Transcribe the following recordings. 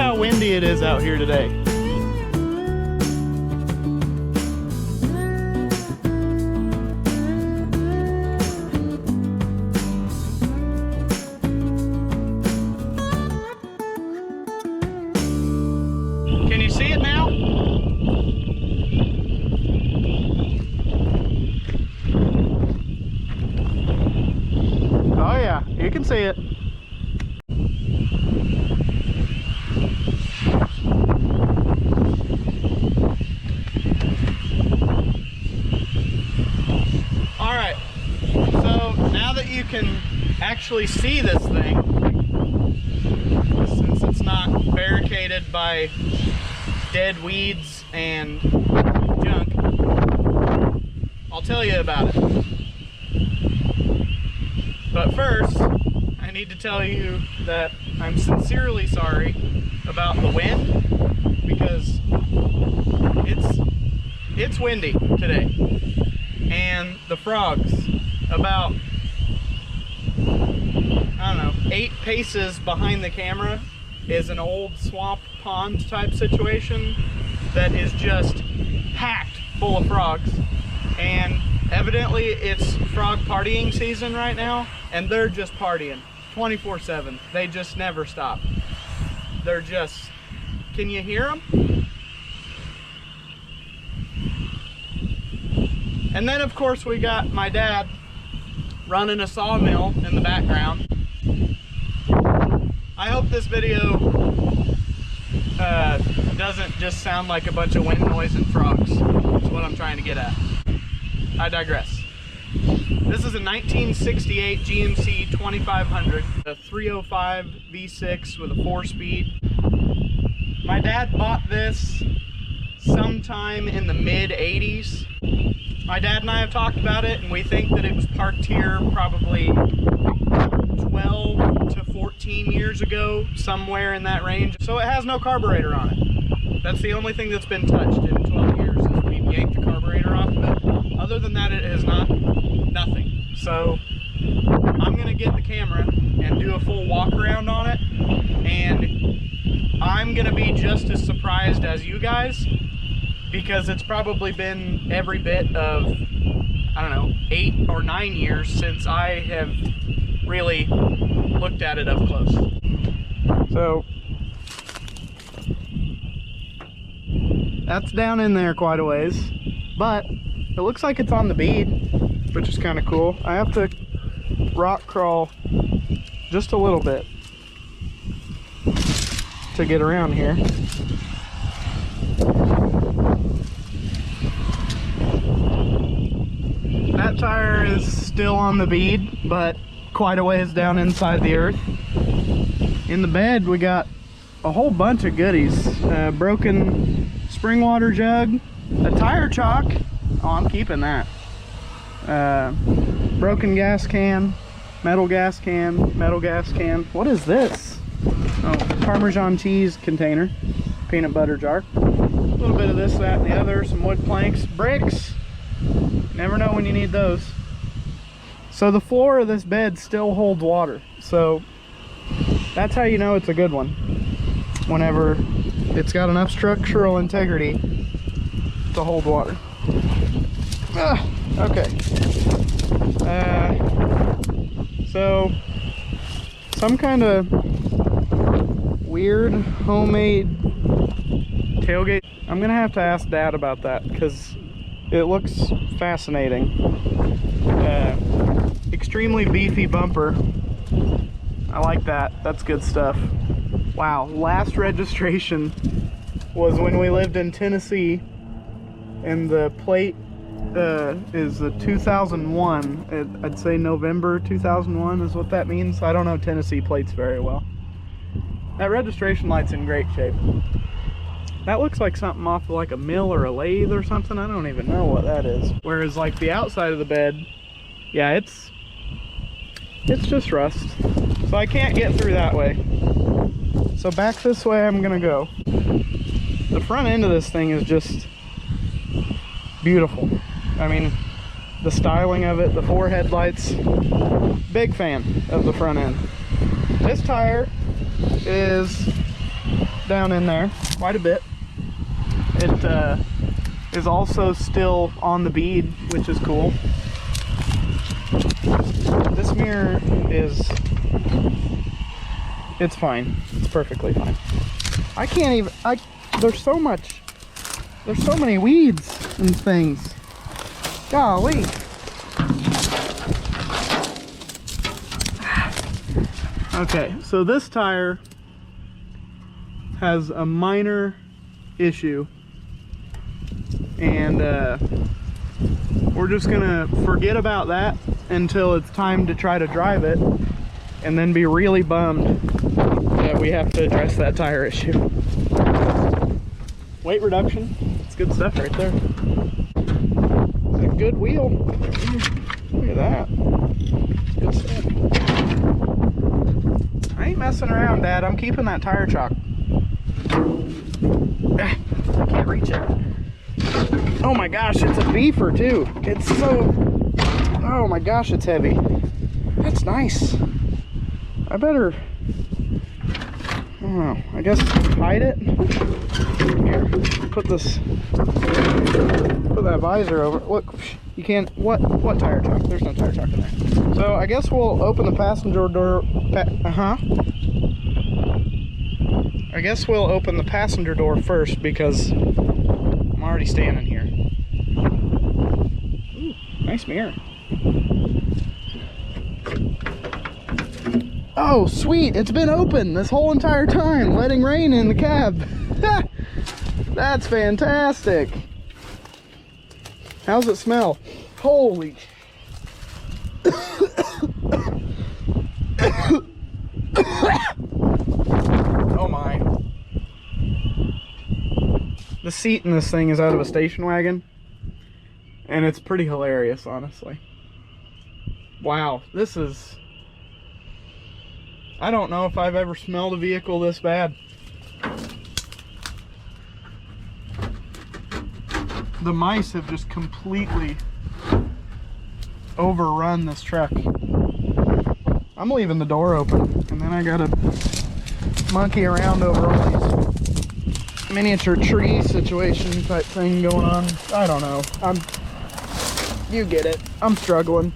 how windy it is out here today. Can you see it now? Oh yeah, you can see it. All right, so now that you can actually see this thing, since it's not barricaded by dead weeds and junk, I'll tell you about it. But first, I need to tell you that I'm sincerely sorry about the wind, because it's windy today. And the frogs, about, I don't know, 8 paces behind the camera is an old swamp pond type situation that is just packed full of frogs. And evidently it's frog partying season right now, and they're just partying 24/7. They just never stop. They're just, can you hear them? And then of course we got my dad running a sawmill in the background. I hope this video doesn't just sound like a bunch of wind noise and frogs. That's what I'm trying to get at. I digress. This is a 1968 GMC 2500, a 305 V6 with a 4-speed. My dad bought this sometime in the mid-80s. My dad and I have talked about it, and we think that it was parked here probably 12 to 14 years ago, somewhere in that range. So it has no carburetor on it. That's the only thing that's been touched in 12 years, is we've yanked the carburetor off of it. Other than that, it is nothing. So I'm gonna get the camera and do a full walk around on it, and I'm gonna be just as surprised as you guys, because it's probably been every bit of, I don't know, 8 or 9 years since I have really looked at it up close. So that's down in there quite a ways, but it looks like it's on the bead, which is kind of cool. I have to rock crawl just a little bit to get around here. That tire is still on the bead, but quite a ways down inside the earth. In the bed we got a whole bunch of goodies. Broken spring water jug, a tire chock. Oh, I'm keeping that. Broken gas can, metal gas can, metal gas can. What is this? Oh, Parmesan cheese container, peanut butter jar. A little bit of this, that, and the other. Some wood planks, bricks. Never know when you need those. So the floor of this bed still holds water. So that's how you know it's a good one. Whenever it's got enough structural integrity to hold water. Okay. So some kind of weird homemade tailgate. I'm gonna have to ask Dad about that, because it looks fascinating. Extremely beefy bumper. I like that. That's good stuff. Wow, last registration was when we lived in Tennessee, and the plate is the 2001. I'd say November 2001 is what that means. I don't know Tennessee plates very well. That registration light's in great shape. That looks like something off of like a mill or a lathe or something. I don't even know what that is. Whereas like the outside of the bed, yeah, it's just rust. So I can't get through that way. So back this way I'm gonna go. The front end of this thing is just beautiful. I mean, the styling of it, the 4 headlights, big fan of the front end. This tire is down in there quite a bit. It is also still on the bead, which is cool. This mirror is, it's fine. It's perfectly fine. I can't even, there's so many weeds and things. Golly. Okay, so this tire has a minor issue, and we're just gonna forget about that until it's time to try to drive it, and then be really bummed that we have to address that tire issue. Weight reduction, it's good stuff right there. It's a good wheel. Look at that. Good stuff. I ain't messing around, Dad. I'm keeping that tire chalk. I can't reach it. Oh my gosh, it's a beefer too. It's so, oh my gosh, it's heavy. That's nice. I better, I don't know, I guess hide it. Here, put that visor over. Look, you can't, what tire chalk? There's no tire chalk in there. So I guess we'll open the passenger door, I guess we'll open the passenger door first because I'm already standing here. Ooh, nice mirror. Oh, sweet, it's been open this whole entire time, letting rain in the cab. That's fantastic. How's it smell? Holy. Oh my. The seat in this thing is out of a station wagon, and it's pretty hilarious, honestly. Wow, this is, I don't know if I've ever smelled a vehicle this bad. The mice have just completely overrun this truck. I'm leaving the door open, and then I gotta monkey around over all these miniature tree situation type thing going on. I don't know. You get it. I'm struggling.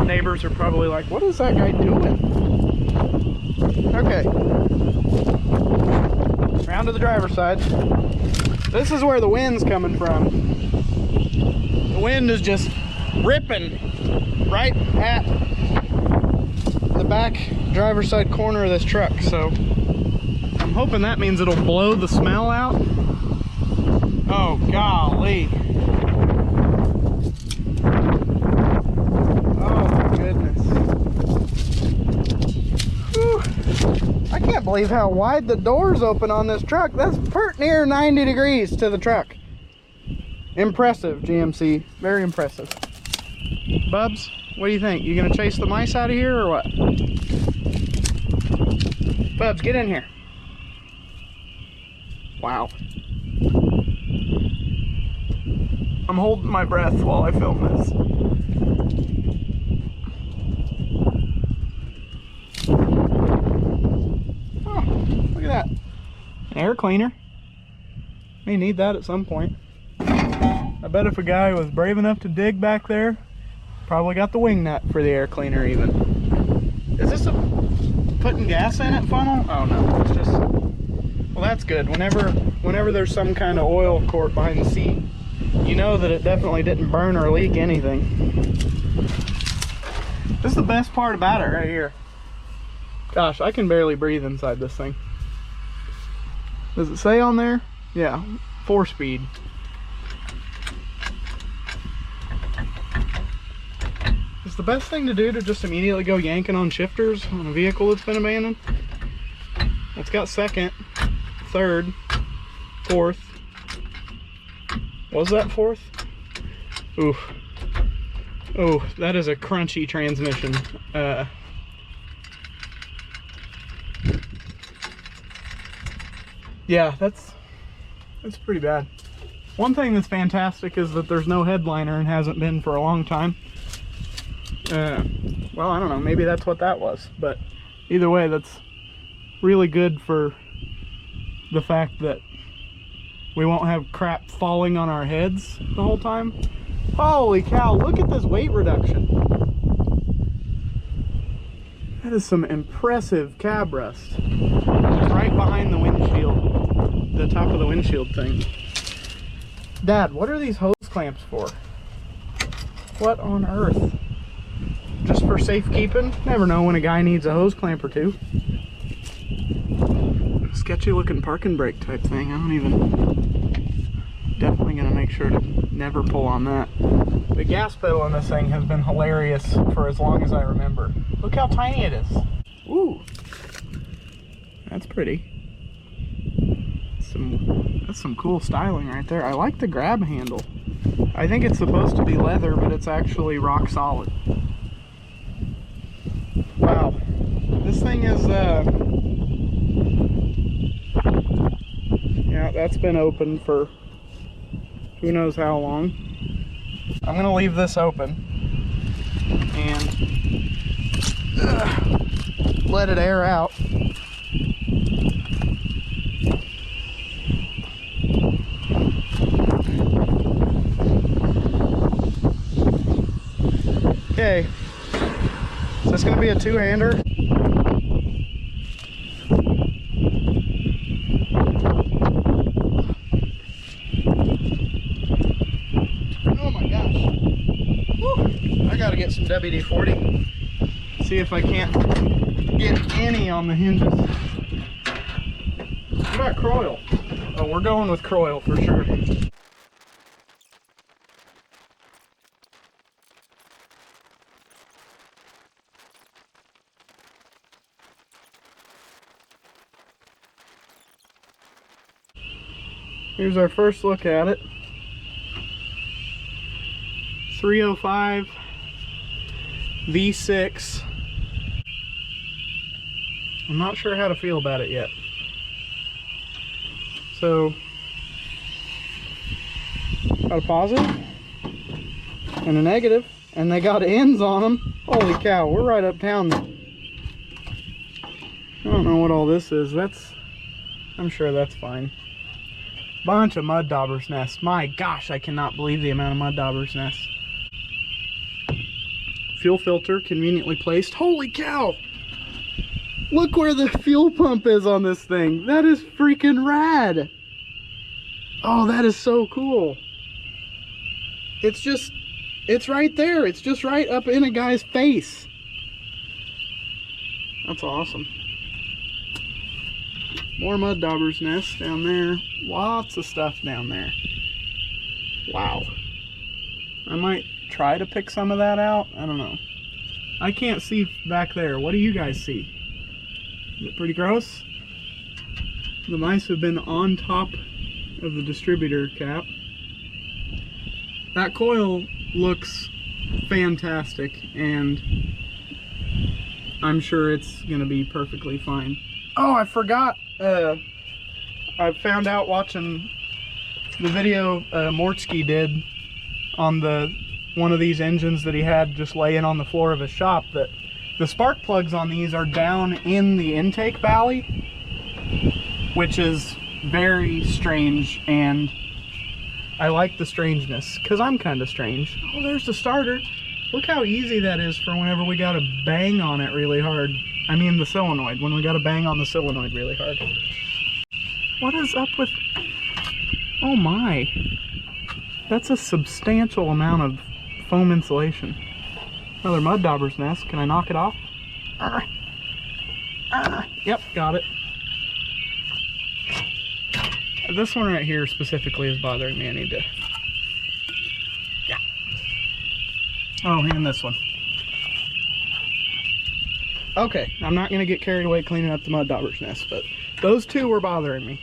Neighbors are probably like, what is that guy doing? Okay. Round to the driver's side. This is where the wind's coming from. The wind is just ripping right at the back driver's side corner of this truck, so I'm hoping that means it'll blow the smell out. Oh golly. Oh my goodness. Whew. I can't believe how wide the doors open on this truck. That's pert near 90 degrees to the truck. Impressive, GMC. Very impressive. Bubs, what do you think? You gonna chase the mice out of here or what? Bubs, get in here. Wow. I'm holding my breath while I film this. Oh, look at that. An air cleaner. May need that at some point. I bet if a guy was brave enough to dig back there, probably got the wing nut for the air cleaner even. Is this a putting gas in it funnel? Oh no, it's just, well that's good. Whenever there's some kind of oil quart behind the seat, you know that it definitely didn't burn or leak anything. This is the best part about it right here. Gosh, I can barely breathe inside this thing. Does it say on there? Yeah, 4-speed. It's the best thing to do to just immediately go yanking on shifters on a vehicle that's been abandoned. It's got second, third, fourth. Was that fourth? Ooh. Oh, that is a crunchy transmission. Yeah, that's pretty bad. One thing that's fantastic is that there's no headliner and hasn't been for a long time. Well, I don't know, maybe that's what that was, but either way, that's really good for the fact that we won't have crap falling on our heads the whole time. Holy cow, look at this weight reduction. That is some impressive cab rust. It's right behind the windshield, the top of the windshield thing. Dad, what are these hose clamps for? What on earth? Just for safekeeping? Never know when a guy needs a hose clamp or two. Sketchy looking parking brake type thing. I don't even... Definitely gonna make sure to never pull on that. The gas pedal on this thing has been hilarious for as long as I remember. Look how tiny it is. Ooh. That's pretty. That's some cool styling right there. I like the grab handle. I think it's supposed to be leather, but it's actually rock solid. Wow. This thing is, yeah, that's been open for who knows how long. I'm gonna leave this open and let it air out. Okay, is this gonna be a two-hander? Oh my gosh. Woo. I gotta get some WD-40. See if I can't get any on the hinges. What about Croyle? Oh, we're going with Croyle for sure. Here's our first look at it. 305 V6. I'm not sure how to feel about it yet. So, got a positive and a negative, and they got ends on them. Holy cow, we're right uptown. I don't know what all this is. I'm sure that's fine. Bunch of mud dauber's nests. My gosh, I cannot believe the amount of mud dauber's nests. Fuel filter conveniently placed. Holy cow! Look where the fuel pump is on this thing. That is freaking rad. Oh, that is so cool. It's right there. It's just right up in a guy's face. That's awesome. More mud dauber's nests down there. Lots of stuff down there. Wow. I might try to pick some of that out. I don't know. I can't see back there. What do you guys see? Is it pretty gross? The mice have been on top of the distributor cap. That coil looks fantastic, and I'm sure it's going to be perfectly fine. Oh, I forgot. I found out watching the video Mortsky did on one of these engines that he had just laying on the floor of his shop, that the spark plugs on these are down in the intake valley, which is very strange, and I like the strangeness because I'm kind of strange. Oh, there's the starter. Look how easy that is for whenever we got to bang on it really hard. I mean the solenoid, when we got to bang on the solenoid really hard. What is up with... Oh my. That's a substantial amount of foam insulation. Another mud dauber's nest. Can I knock it off? Yep, got it. This one right here specifically is bothering me. I need to... Yeah. Oh, and this one. Okay, I'm not going to get carried away cleaning up the mud dauber's nest, but those two were bothering me.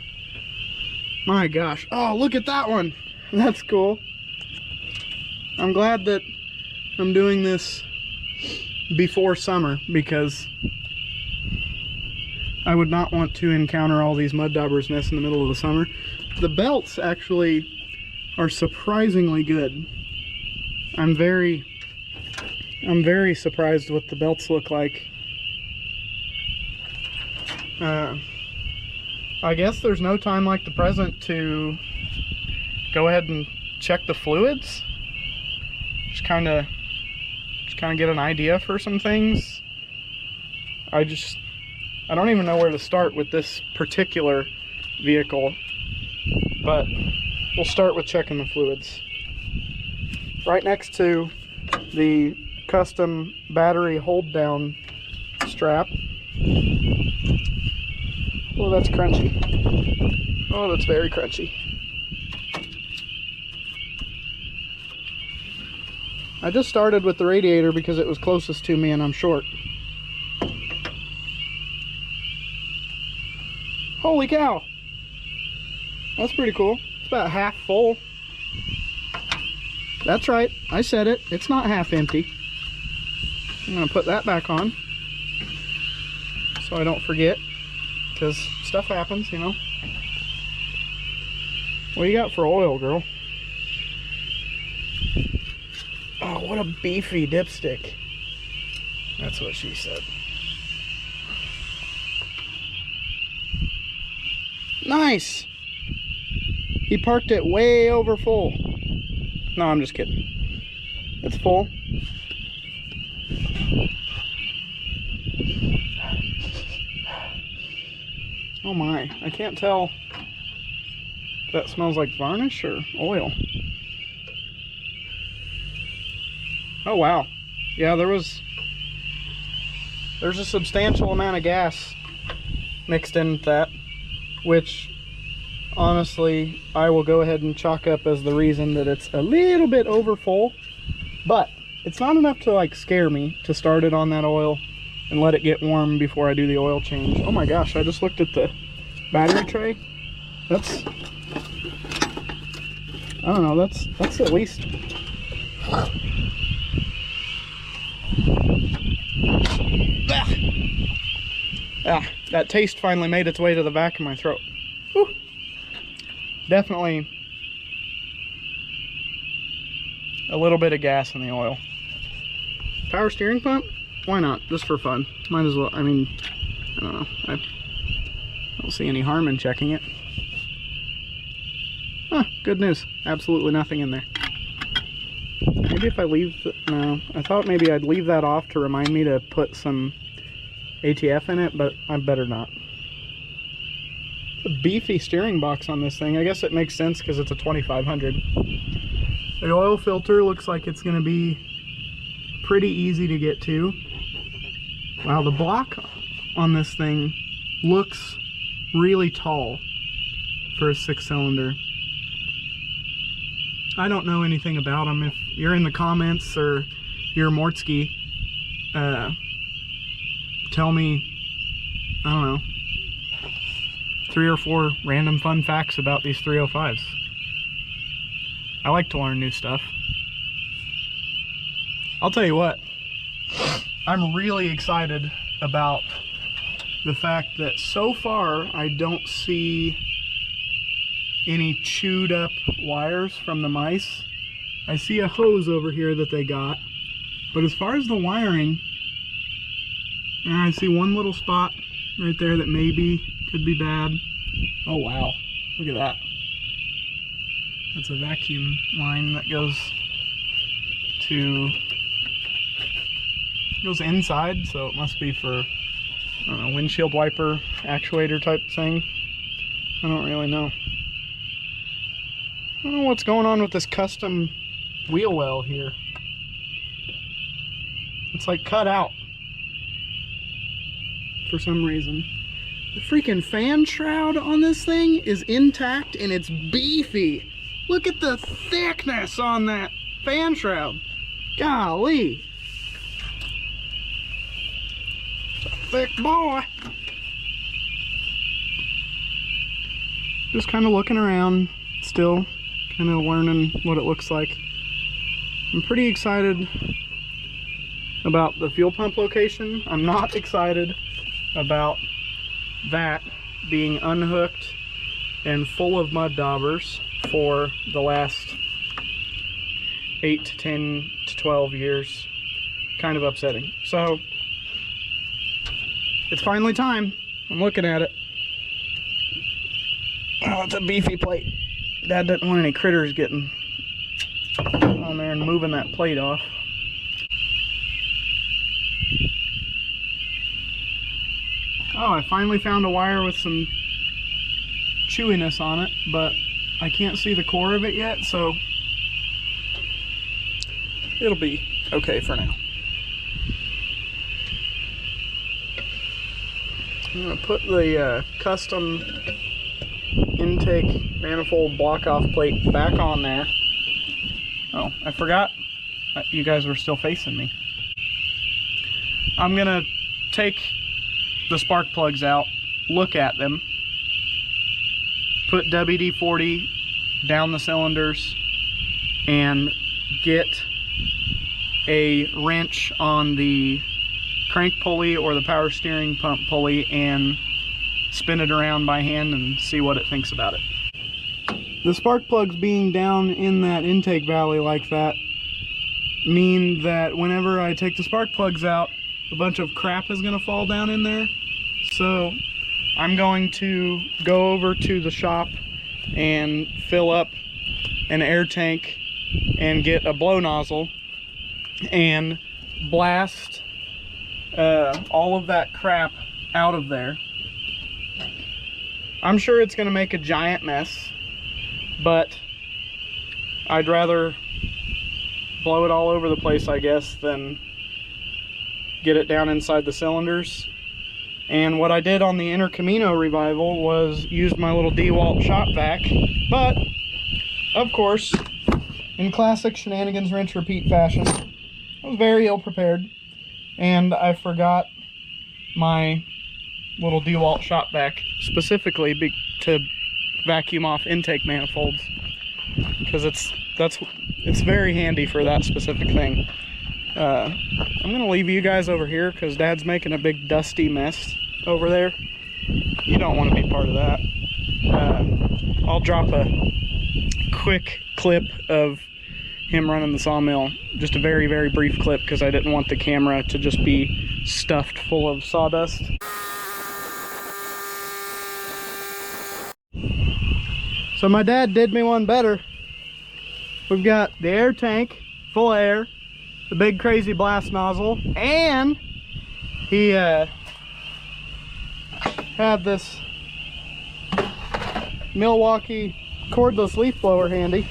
My gosh. Oh, look at that one. That's cool. I'm glad that I'm doing this before summer, because I would not want to encounter all these mud dauber's nests in the middle of the summer. The belts actually are surprisingly good. I'm very surprised what the belts look like. I guess there's no time like the present to go ahead and check the fluids. Just kind of get an idea for some things. I don't even know where to start with this particular vehicle, but we'll start with checking the fluids. Right next to the custom battery hold down strap. Oh, that's crunchy. Oh, that's very crunchy. I just started with the radiator because it was closest to me and I'm short. Holy cow! That's pretty cool. It's about half full. That's right, I said it. It's not half empty. I'm gonna put that back on so I don't forget, because stuff happens, you know. What do you got for oil, girl? Oh, what a beefy dipstick. That's what she said. Nice! He parked it way over full. No, I'm just kidding. It's full. Oh my, I can't tell if that smells like varnish or oil. Oh wow. Yeah, there's a substantial amount of gas mixed in with that, which honestly I will go ahead and chalk up as the reason that it's a little bit over full, but it's not enough to like scare me to start it on that oil and let it get warm before I do the oil change. Oh my gosh, I just looked at the battery tray. That's, I don't know, that's at least, that taste finally made its way to the back of my throat. Whew. Definitely a little bit of gas in the oil. Power steering pump? Why not? Just for fun. Might as well. I mean, I don't know. I don't see any harm in checking it. Huh, good news. Absolutely nothing in there. Maybe if I leave the, no, I thought maybe I'd leave that off to remind me to put some ATF in it, but I better not. It's a beefy steering box on this thing. I guess it makes sense because it's a 2500. The oil filter looks like it's going to be pretty easy to get to. Wow, the block on this thing looks really tall for a 6-cylinder. I don't know anything about them. If you're in the comments or you're Mortsky, tell me, I don't know, 3 or 4 random fun facts about these 305s. I like to learn new stuff. I'll tell you what, I'm really excited about the fact that so far I don't see any chewed up wires from the mice. I see a hose over here that they got, but as far as the wiring, I see one little spot right there that maybe could be bad. Oh wow, look at that. That's a vacuum line that goes inside, so it must be for, I don't know, windshield wiper actuator type thing. I don't really know. I don't know what's going on with this custom wheel well here. It's like cut out for some reason. The freaking fan shroud on this thing is intact and it's beefy. Look at the thickness on that fan shroud. Golly. It's a thick boy. Just kind of looking around still. Kind of learning what it looks like. I'm pretty excited about the fuel pump location. I'm not excited about that being unhooked and full of mud daubers for the last 8 to 10 to 12 years. Kind of upsetting. So it's finally time. I'm looking at it. Oh, it's a beefy plate. Dad didn't want any critters getting on there and moving that plate off. Oh, I finally found a wire with some chewiness on it, but I can't see the core of it yet, so it'll be okay for now. I'm going to put the custom intake manifold block-off plate back on there. Oh, I forgot you guys were still facing me. I'm going to take the spark plugs out, look at them, put WD-40 down the cylinders, and get a wrench on the crank pulley or the power steering pump pulley and spin it around by hand and see what it thinks about it. The spark plugs being down in that intake valley like that mean that whenever I take the spark plugs out, a bunch of crap is going to fall down in there. So I'm going to go over to the shop and fill up an air tank and get a blow nozzle and blast all of that crap out of there. I'm sure it's going to make a giant mess, but I'd rather blow it all over the place, I guess, than get it down inside the cylinders. And what I did on the Inter Camino revival was use my little DeWalt shop vac, but of course, in classic shenanigans rinse repeat fashion, I was very ill prepared, and I forgot my little DeWalt shop vac specifically to vacuum off intake manifolds, because it's very handy for that specific thing. I'm gonna leave you guys over here because Dad's making a big dusty mess over there. You don't want to be part of that. I'll drop a quick clip of him running the sawmill, just a very, very brief clip, because I didn't want the camera to just be stuffed full of sawdust. So my dad did me one better. We've got the air tank full of air, the big crazy blast nozzle, and he had this Milwaukee cordless leaf blower handy.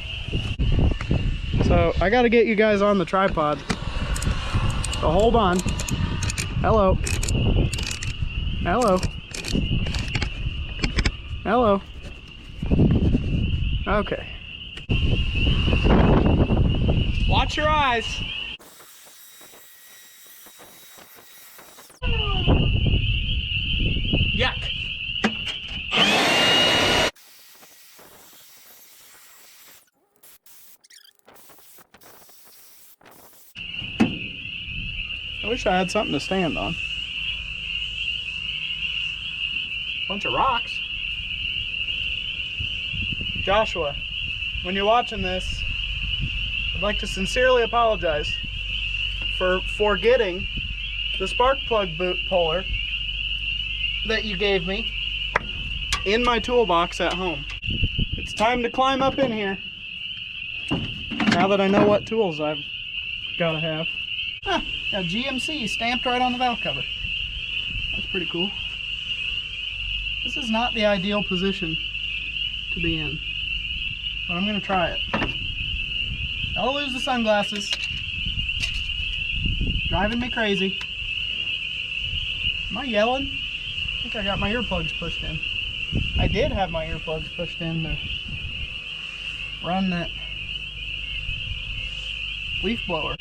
So I got to get you guys on the tripod, so hold on. Hello. Hello. Hello. Okay. Watch your eyes. Yuck. I wish I had something to stand on. Bunch of rocks. Joshua, when you're watching this, I'd like to sincerely apologize for forgetting the spark plug boot puller that you gave me in my toolbox at home. It's time to climb up in here now that I know what tools I've got to have. Got GMC stamped right on the valve cover. That's pretty cool. This is not the ideal position to be in, but I'm going to try it. I'll lose the sunglasses. Driving me crazy. Am I yelling? I think I got my earplugs pushed in. I did have my earplugs pushed in to run that leaf blower.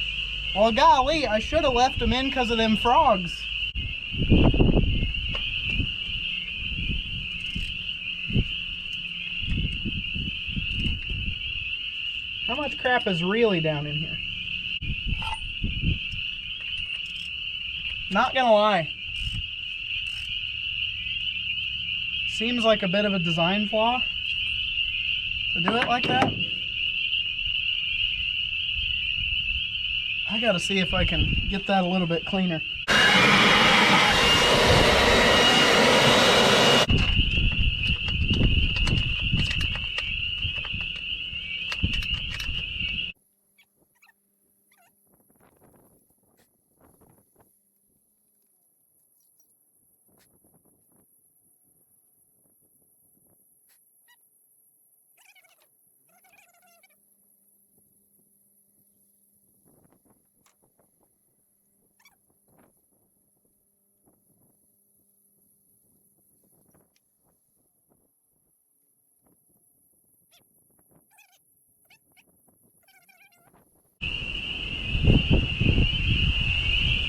Well, golly, I should have left them in because of them frogs. How much crap is really down in here? Not gonna lie. Seems like a bit of a design flaw to do it like that. I gotta see if I can get that a little bit cleaner.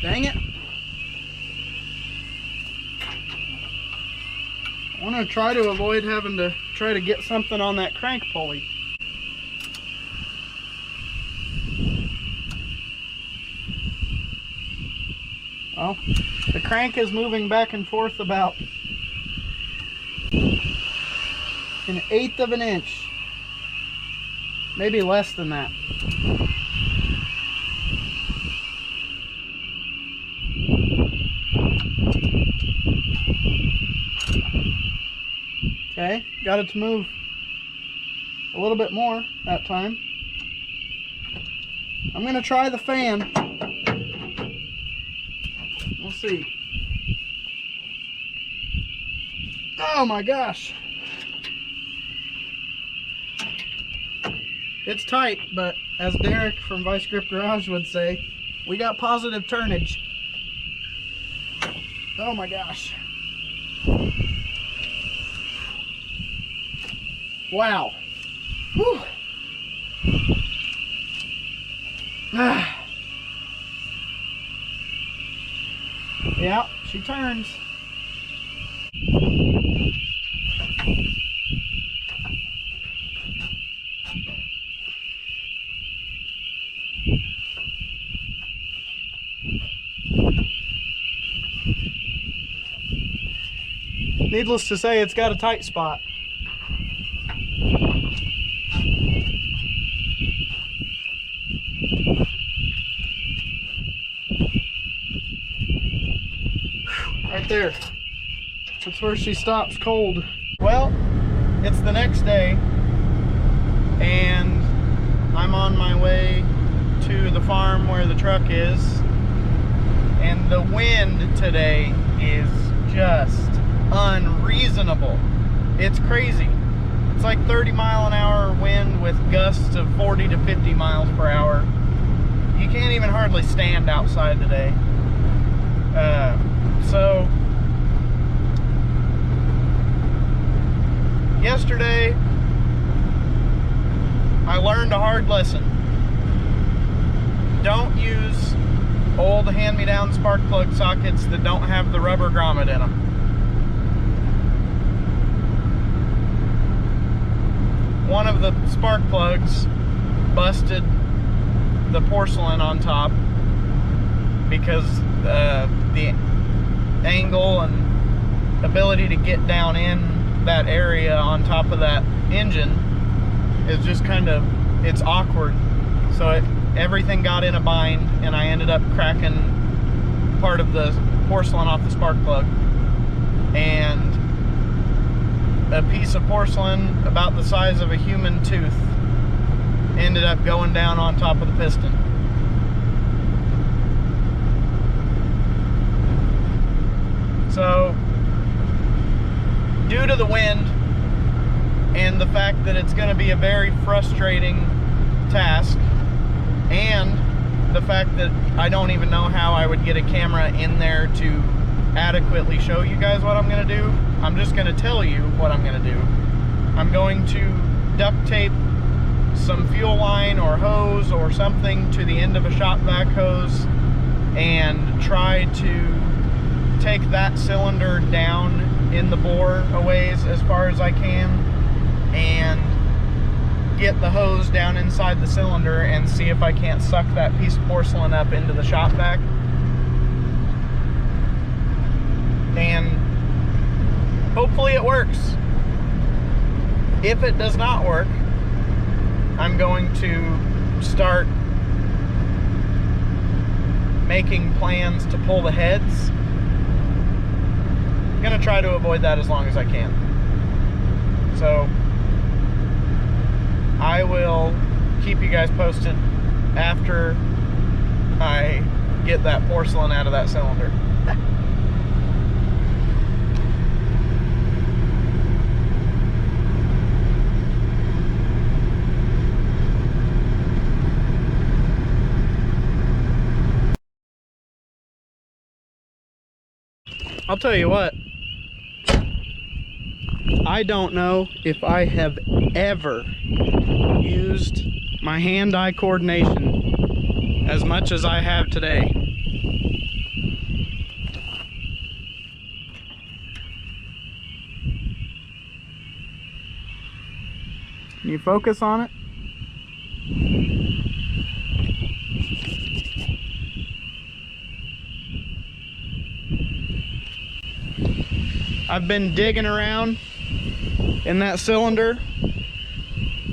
Dang it. I want to try to avoid having to try to get something on that crank pulley. Well, the crank is moving back and forth about 1/8 of an inch. Maybe less than that. Okay, got it to move a little bit more that time. I'm gonna try the fan. We'll see. Oh my gosh. It's tight, but as Derek from Vice Grip Garage would say, we got positive turnage. Oh my gosh. Wow. Whew. Yeah, she turns. Needless to say, it's got a tight spot. Right there. That's where she stops cold. Well, it's the next day, and I'm on my way to the farm where the truck is, and the wind today is just unreasonable. It's crazy. It's like 30-mile-an-hour wind with gusts of 40 to 50 miles per hour. You can't even hardly stand outside today. So yesterday I learned a hard lesson. Don't use old hand-me-down spark plug sockets that don't have the rubber grommet in them. One of the spark plugs busted the porcelain on top because the angle and ability to get down in that area on top of that engine is just kind of, it's awkward. So everything got in a bind, and I ended up cracking part of the porcelain off the spark plug. And a piece of porcelain about the size of a human tooth ended up going down on top of the piston. So, due to the wind and the fact that it's going to be a very frustrating task, and the fact that I don't even know how I would get a camera in there to adequately show you guys what I'm going to do, I'm just going to tell you what I'm going to do. I'm going to duct tape some fuel line or hose or something to the end of a shop vac hose and try to take that cylinder down in the bore a ways as far as I can and get the hose down inside the cylinder and see if I can't suck that piece of porcelain up into the shop vac. And hopefully it works. If it does not work, I'm going to start making plans to pull the heads. I'm gonna try to avoid that as long as I can. So I will keep you guys posted after I get that porcelain out of that cylinder. I'll tell you what, I don't know if I have ever used my hand-eye coordination as much as I have today. Can you focus on it? I've been digging around in that cylinder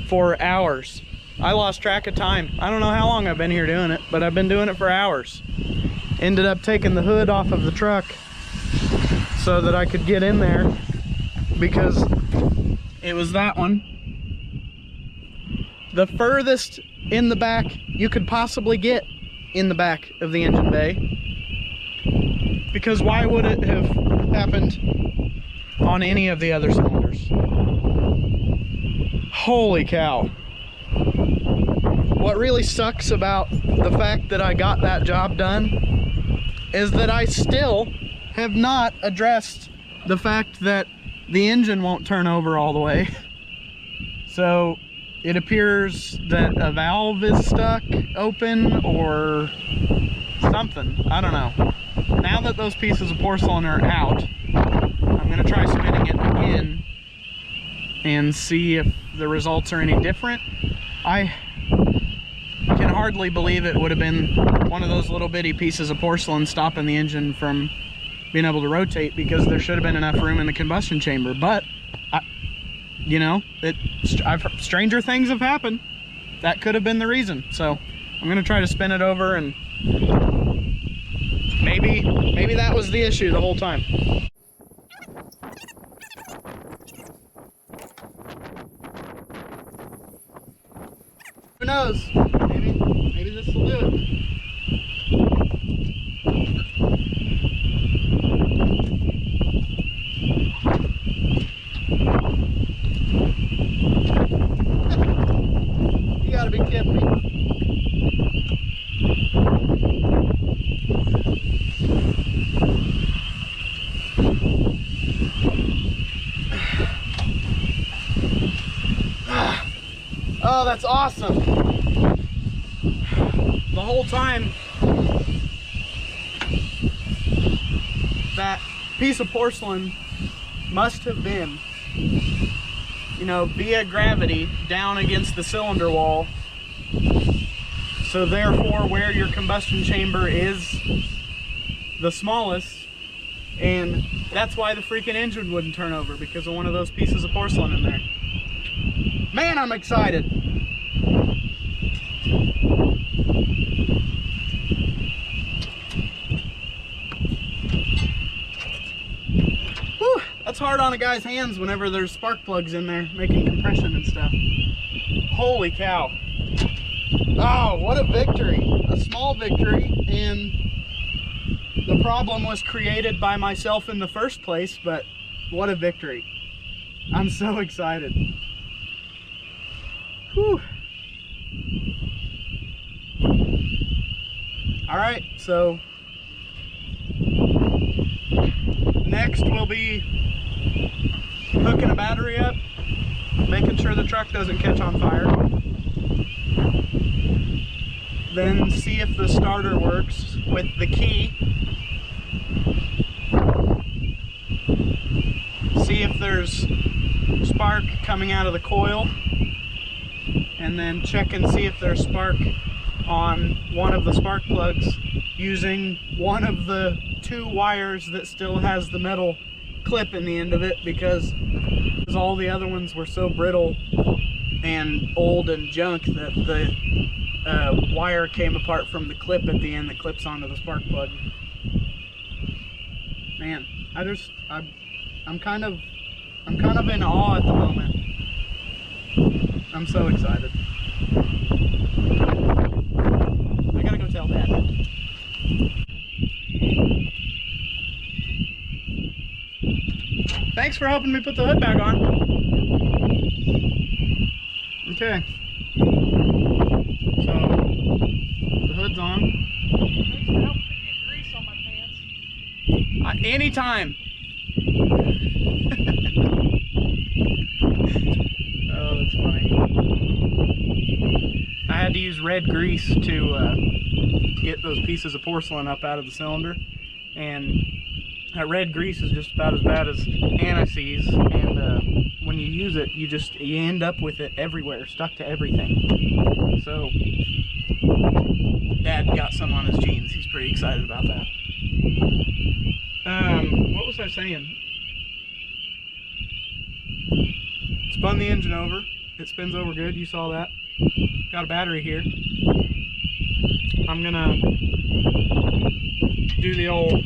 for hours. I lost track of time. I don't know how long I've been here doing it, but I've been doing it for hours. Ended up taking the hood off of the truck so that I could get in there because it was that one. The furthest in the back you could possibly get in the back of the engine bay. Because why would it have happened on any of the other cylinders? Holy cow. What really sucks about the fact that I got that job done is that I still have not addressed the fact that the engine won't turn over all the way. So it appears that a valve is stuck open or something. I don't know. Now that those pieces of porcelain are out, I'm gonna try spinning it again and see if the results are any different. I can hardly believe it would have been one of those little bitty pieces of porcelain stopping the engine from being able to rotate, because there should have been enough room in the combustion chamber. But you know, stranger things have happened. That could have been the reason. So I'm gonna try to spin it over, and maybe that was the issue the whole time. Who knows? Maybe this will do it. You gotta be kidding me. Oh, that's awesome. The whole time that piece of porcelain must have been, you know, via gravity down against the cylinder wall. So therefore, where your combustion chamber is the smallest, and that's why the freaking engine wouldn't turn over, because of one of those pieces of porcelain in there. Man, I'm excited. Whew, that's hard on a guy's hands whenever there's spark plugs in there making compression and stuff. Holy cow. Oh, what a victory. A small victory, and the problem was created by myself in the first place, but what a victory. I'm so excited. Whew. All right, so next we'll be hooking a battery up, making sure the truck doesn't catch on fire. Then see if the starter works with the key. See if there's spark coming out of the coil. And then check and see if there's spark on one of the spark plugs using one of the 2 wires that still has the metal clip in the end of it, because all the other ones were so brittle and old and junk that the wire came apart from the clip at the end that clips onto the spark plug. Man, I'm kind of in awe at the moment. I'm so excited. I gotta go tell Dad. Thanks for helping me put the hood back on. Okay. So, the hood's on. Thanks for helping me get grease on my pants. Anytime. Oh, that's funny. I had to use red grease to get those pieces of porcelain up out of the cylinder, and That red grease is just about as bad as anise, and when you use it, you end up with it everywhere, stuck to everything. So Dad got some on his jeans. He's pretty excited about that. What was I saying? Spun the engine over. It spins over good. You saw that. Got a battery here. I'm gonna do the old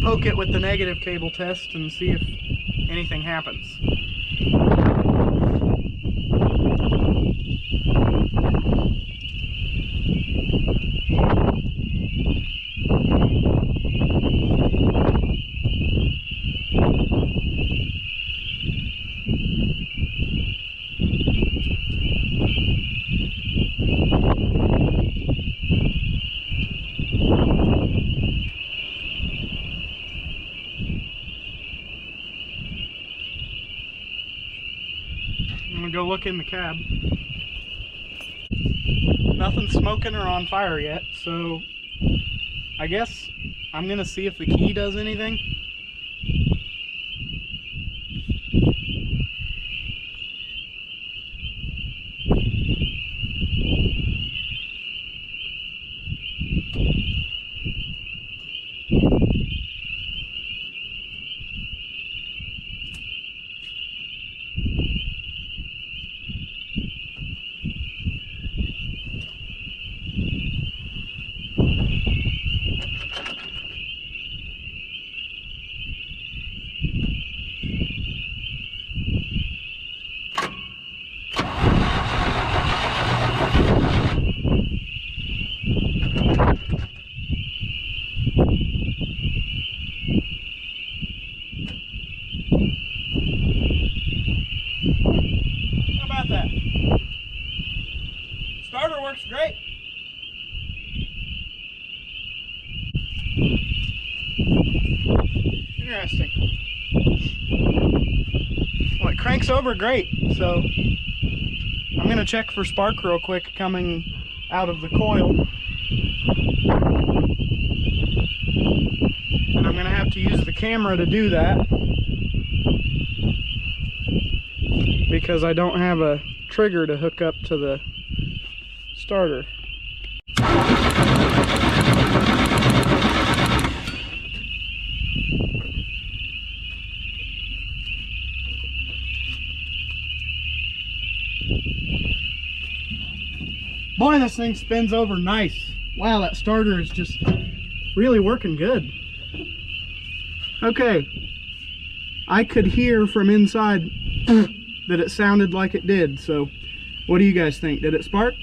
poke it with the negative cable test and see if anything happens. I'm gonna go look in the cab. Nothing's smoking or on fire yet, so I guess I'm gonna see if the key does anything. Starter works great. Interesting. Well, it cranks over great, so I'm gonna check for spark real quick coming out of the coil. And I'm gonna have to use the camera to do that because I don't have a trigger to hook up to the starter. Boy, this thing spins over nice. Wow, that starter is just really working good. Okay, I could hear from inside that it sounded like it did, so what do you guys think? Did it spark?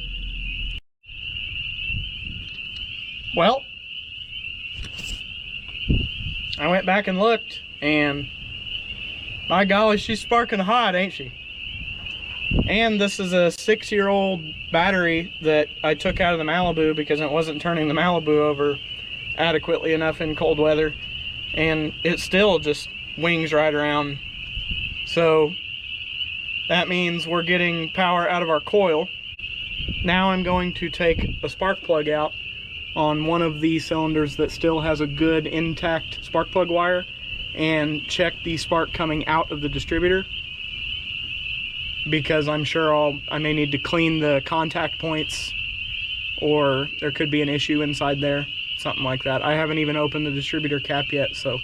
Well, I went back and looked, and by golly, she's sparking hot, ain't she? And this is a 6-year-old battery that I took out of the Malibu because it wasn't turning the Malibu over adequately enough in cold weather, and it still just wings right around. So that means we're getting power out of our coil. Now I'm going to take a spark plug out on one of these cylinders that still has a good intact spark plug wire and check the spark coming out of the distributor, because I'm sure I may need to clean the contact points, or there could be an issue inside there, something like that. I haven't even opened the distributor cap yet, so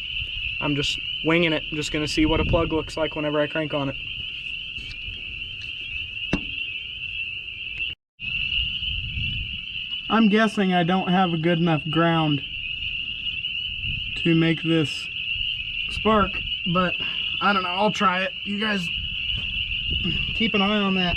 I'm just winging it. I'm just gonna see what a plug looks like whenever I crank on it. I'm guessing I don't have a good enough ground to make this spark, but I don't know, I'll try it. You guys keep an eye on that.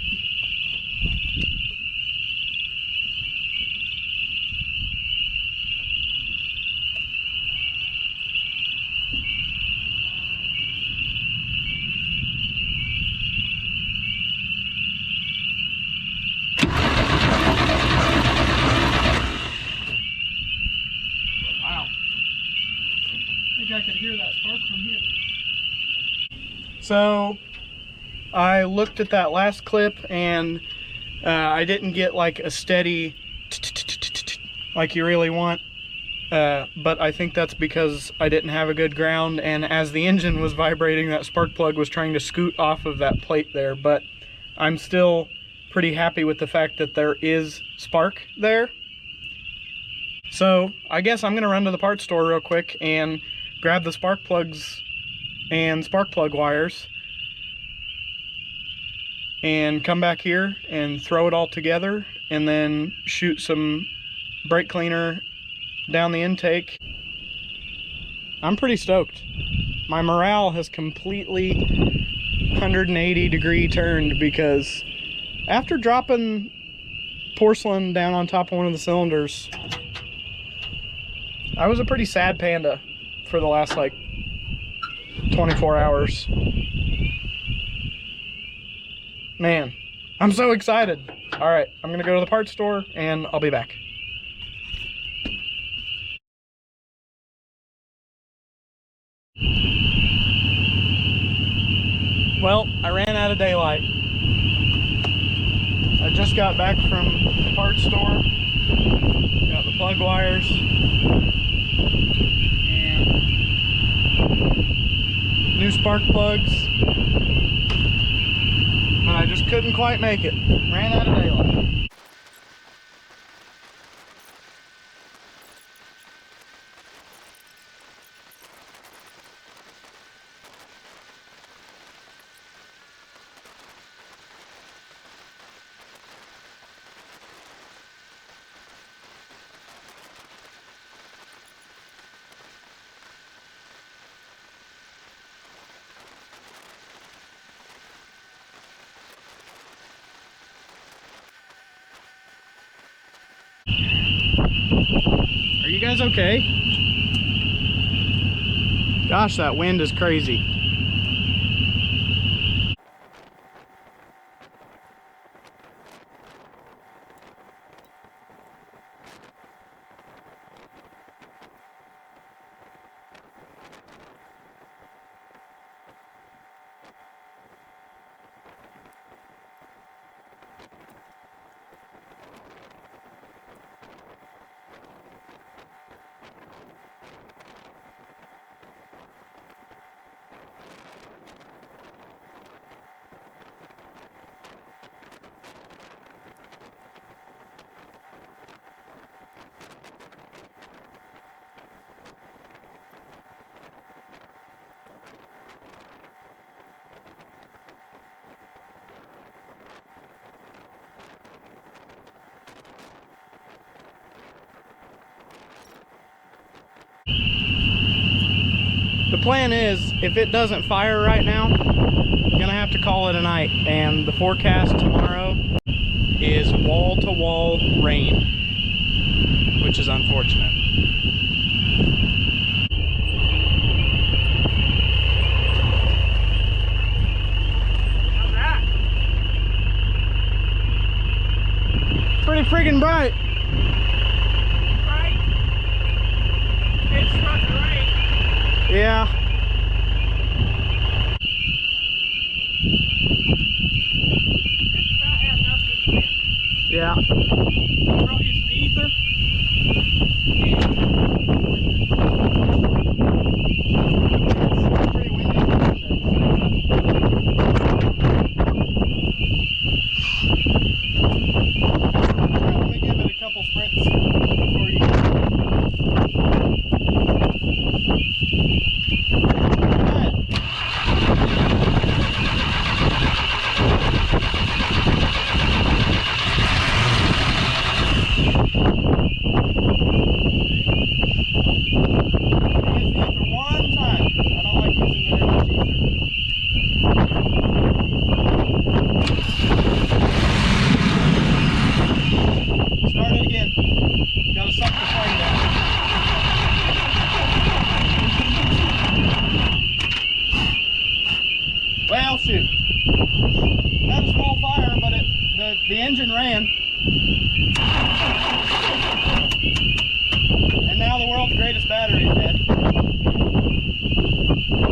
Wow. I think I could hear that spark from here. So I looked at that last clip, and I didn't get like a steady like you really want. but I think that's because I didn't have a good ground, and as the engine was vibrating, that spark plug was trying to scoot off of that plate there. But I'm still pretty happy with the fact that there is spark there. So I guess I'm gonna run to the parts store real quick and grab the spark plugs and spark plug wires and come back here and throw it all together and then shoot some brake cleaner down the intake. I'm pretty stoked. My morale has completely 180 degree turned, because after dropping porcelain down on top of one of the cylinders, I was a pretty sad panda for the last like 24 hours. Man, I'm so excited. All right, I'm gonna go to the parts store and I'll be back. Well, I ran out of daylight. I just got back from the parts store, got the plug wires, and new spark plugs, but I just couldn't quite make it. Ran out of daylight. Are you guys okay? Gosh, that wind is crazy. The plan is, if it doesn't fire right now, I'm gonna have to call it a night. And the forecast tomorrow is wall-to-wall rain, which is unfortunate. How's that? Pretty friggin' bright. Right? It's starting to rain. Yeah. It's about had enough this wind. Yeah. I brought you some ether. Pretty windy. Let me give it a couple sprints before you. Well, shoot. Had a small fire, but the engine ran. And now the world's greatest battery is dead.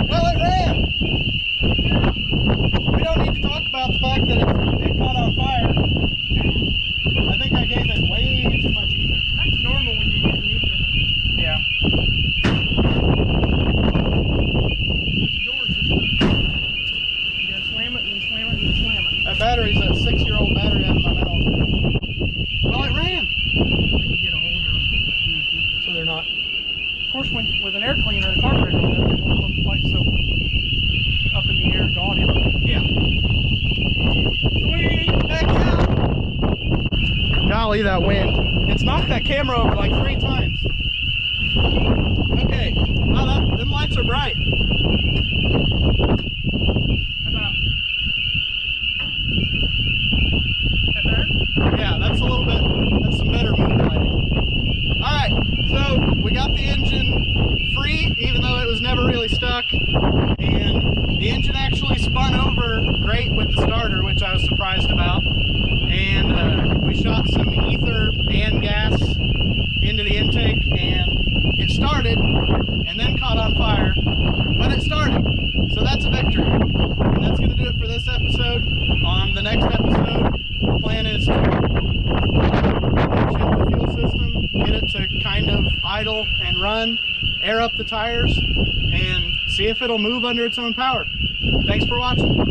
Well, it ran. We don't need to talk about the fact that it caught on fire. I think I gave it way too much ether. That's normal when you use an ether. Yeah. squeeze that 6-year-old battery out of my mouth. Well, it ran. You get a hold of them. So they're not. Of course, with an air cleaner and carburetor on it, they won't look quite so up in the air, gaudy looking. Yeah. Sweet! Heck yeah! Golly, that wind. It's knocked that camera over like 3 times. Okay. Wow, them lights are bright. About that better? Yeah, that's a little bit, that's some better mood lighting. Alright, so we got the engine free, even though it was never really stuck. And the engine actually spun over great with the starter, which I was surprised about. And we shot some ether and gas into the intake, and it started and then caught on fire, but it started. So that's a victory. And that's going to do it for this episode. On the next episode, the plan is to shift the fuel system, get it to kind of idle and run, air up the tires, and see if it'll move under its own power. Thanks for watching.